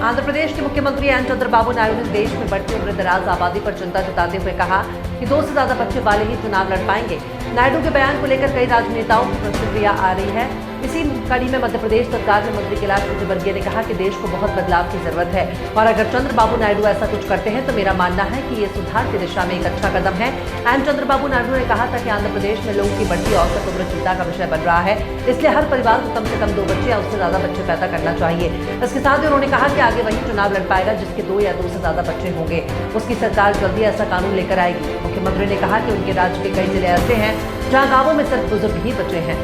आंध्र प्रदेश के मुख्यमंत्री एन चंद्रबाबू नायडू ने देश में बढ़ती उम्र दराज आबादी पर चिंता जताते हुए कहा कि 2 से ज्यादा बच्चे वाले ही चुनाव लड़ पाएंगे। नायडू के बयान को लेकर कई राजनेताओं की प्रतिक्रिया आ रही है। इसी कड़ी में मध्य प्रदेश सरकार में मंत्री कैलाश विजयवर्गीय ने कहा कि देश को बहुत बदलाव की जरूरत है और अगर चंद्रबाबू नायडू ऐसा कुछ करते हैं तो मेरा मानना है कि ये सुधार की दिशा में एक अच्छा कदम है। एन चंद्रबाबू नायडू ने कहा था कि आंध्र प्रदेश में लोगों की बढ़ती औसत उम्र चिंता का विषय बन रहा है, इसलिए हर परिवार को कम से कम 2 बच्चे या उससे ज्यादा बच्चे पैदा करना चाहिए। इसके साथ ही उन्होंने कहा कि आगे वही चुनाव लड़ पाएगा जिसके 2 या 2 से ज्यादा बच्चे होंगे। उसकी सरकार जल्दी ऐसा कानून लेकर आएगी। मुख्यमंत्री ने कहा कि उनके राज्य के कई जिले ऐसे हैं जहां गांवों में सिर्फ बुजुर्ग ही बचे हैं।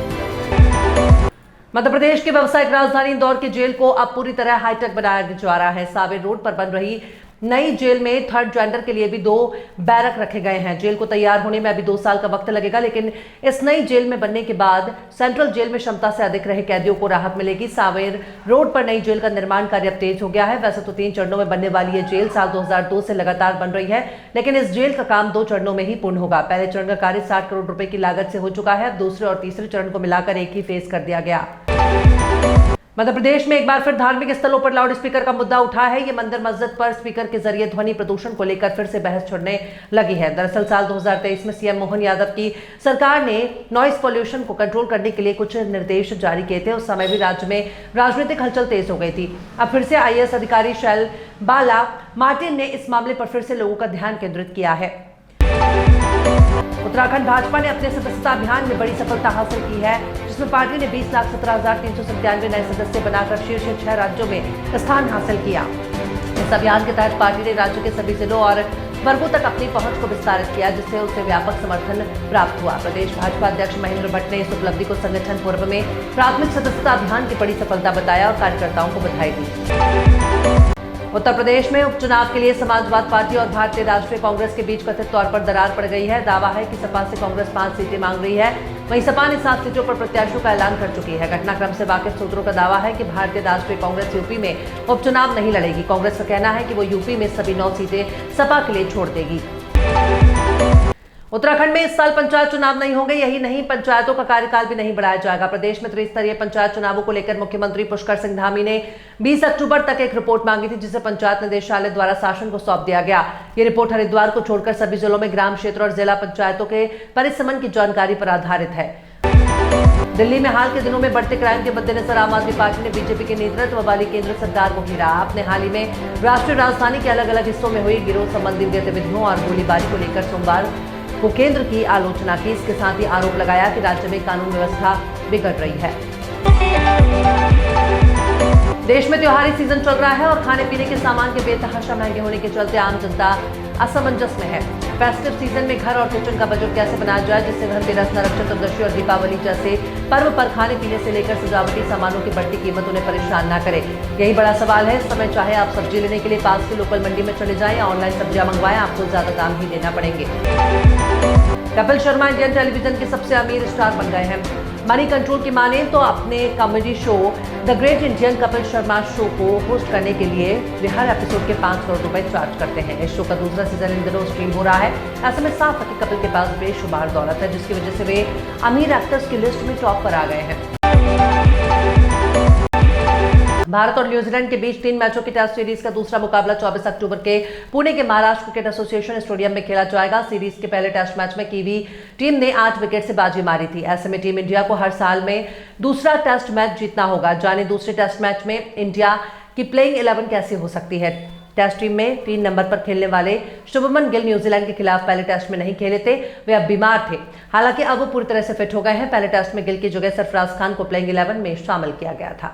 मध्य प्रदेश की व्यावसायिक राजधानी इंदौर की जेल को अब पूरी तरह हाईटेक बनाया जा रहा है। सावेर रोड पर बन रही नई जेल में थर्ड जेंडर के लिए भी 2 बैरक रखे गए हैं। जेल को तैयार होने में अभी 2 साल का वक्त लगेगा, लेकिन इस नई जेल में बनने के बाद सेंट्रल जेल में क्षमता से अधिक रहे कैदियों को राहत मिलेगी। सावेर रोड पर नई जेल का निर्माण कार्य अब तेज हो गया है। वैसे तो 3 चरणों में बनने वाली ये जेल साल 2002 से लगातार बन रही है, लेकिन इस जेल का काम 2 चरणों में ही पूर्ण होगा। पहले चरण का कार्य 60 करोड़ रुपए की लागत से हो चुका है। अब दूसरे और तीसरे चरण को मिलाकर एक ही फेज कर दिया गया। मध्य प्रदेश में एक बार फिर धार्मिक स्थलों पर लाउड स्पीकर का मुद्दा उठा है। ये मंदिर मस्जिद पर स्पीकर के जरिए ध्वनि प्रदूषण को लेकर फिर से बहस छिड़ने लगी है। दरअसल साल 2023 में सीएम मोहन यादव की सरकार ने नॉइस पॉल्यूशन को कंट्रोल करने के लिए कुछ निर्देश जारी किए थे। उस समय भी राज्य में राजनीतिक हलचल तेज हो गई थी। अब फिर से आईएएस अधिकारी शैल बाला मार्टिन ने इस मामले पर फिर से लोगों का ध्यान केंद्रित किया है। उत्तराखंड भाजपा ने अपने सदस्यता अभियान में बड़ी सफलता हासिल की है, जिसमें पार्टी ने 20,17,397 नए सदस्य बनाकर शीर्ष 6 राज्यों में स्थान हासिल किया। इस अभियान के तहत पार्टी ने राज्य के सभी जिलों और वर्गों तक अपनी पहुंच को विस्तारित किया, जिससे उसे व्यापक समर्थन प्राप्त हुआ। प्रदेश भाजपा अध्यक्ष महेंद्र भट्ट ने इस उपलब्धि को संगठन पूर्व में प्राथमिक सदस्यता अभियान की बड़ी सफलता बताया और कार्यकर्ताओं को बधाई दी। उत्तर प्रदेश में उपचुनाव के लिए समाजवादी पार्टी और भारतीय राष्ट्रीय कांग्रेस के बीच कथित तौर पर दरार पड़ गई है। दावा है कि सपा से कांग्रेस 5 सीटें मांग रही है, वहीं सपा ने 7 सीटों पर प्रत्याशियों का ऐलान कर चुकी है। घटनाक्रम से वाकिफ सूत्रों का दावा है कि भारतीय राष्ट्रीय कांग्रेस यूपी में उपचुनाव नहीं लड़ेगी। कांग्रेस का कहना है कि वो यूपी में सभी 9 सीटें सपा के लिए छोड़ देगी। उत्तराखंड में इस साल पंचायत चुनाव नहीं होंगे। यही नहीं, पंचायतों का कार्यकाल भी नहीं बढ़ाया जाएगा। प्रदेश में त्रिस्तरीय पंचायत चुनावों को लेकर मुख्यमंत्री पुष्कर सिंह धामी ने 20 अक्टूबर तक एक रिपोर्ट मांगी थी, जिसे पंचायत निदेशालय द्वारा शासन को सौंप दिया गया। ये रिपोर्ट हरिद्वार को छोड़कर सभी जिलों में ग्राम क्षेत्र और जिला पंचायतों के परिसमन की जानकारी पर आधारित है। दिल्ली में हाल के दिनों में बढ़ते क्राइम के मद्देनजर आम आदमी पार्टी ने बीजेपी के नेतृत्व वाली केंद्र सरकार को घेरा। आपने हाल ही में राष्ट्रीय राजधानी के अलग अलग हिस्सों में हुई गिरोह संबंधी गतिविधियों और गोलीबारी को लेकर सोमवार को केंद्र की आलोचना की। इसके साथ ही आरोप लगाया कि राज्य में कानून व्यवस्था बिगड़ रही है। देश में त्योहारी सीजन चल रहा है और खाने पीने के सामान के बेतहाशा महंगे होने के चलते आम जनता असमंजस में है। फेस्टिव सीजन में घर और किचन का बजट कैसे बनाया जाए, जिससे धनतेरस, नरक चतुर्दशी और दीपावली जैसे पर्व पर खाने पीने से लेकर सजावटी सामानों की बढ़ती कीमत उन्हें परेशान न करे, यही बड़ा सवाल है। इस समय चाहे आप सब्जी लेने के लिए पास की लोकल मंडी में चले जाएं या ऑनलाइन सब्जियां मंगवाएं, आपको ज्यादा दाम ही देना पड़ेंगे। कपिल शर्मा इंडियन टेलीविजन के सबसे अमीर स्टार बन गए हैं। मनी कंट्रोल की माने तो अपने comedy show the great Indian Kapil Sharma show को होस्ट करने के लिए वे हर एपिसोड के 5 करोड़ रुपए चार्ज करते हैं। इस शो का दूसरा सीजन इन दिनों स्ट्रीम हो रहा है। ऐसे में साफ है कि कपिल के पास बेशुमार दौलत है, जिसकी वजह से वे अमीर एक्टर्स की लिस्ट में टॉप पर आ गए हैं। भारत और न्यूजीलैंड के बीच 3 मैचों की टेस्ट सीरीज का दूसरा मुकाबला 24 अक्टूबर के पुणे के महाराष्ट्र क्रिकेट एसोसिएशन स्टेडियम में खेला जाएगा। सीरीज के पहले टेस्ट मैच में कीवी टीम ने 8 विकेट से बाजी मारी थी। ऐसे में टीम इंडिया को हर साल में दूसरा टेस्ट मैच जीतना होगा। जाने दूसरे टेस्ट मैच में इंडिया की प्लेइंग 11 कैसी हो सकती है। टेस्ट टीम में 3 नंबर पर खेलने वाले शुभमन गिल न्यूजीलैंड के खिलाफ पहले टेस्ट में नहीं खेले थे, वे अब बीमार थे। हालांकि अब वो पूरी तरह से फिट हो गए हैं। पहले टेस्ट में गिल की जगह सरफराज खान को प्लेइंग 11 में शामिल किया गया था।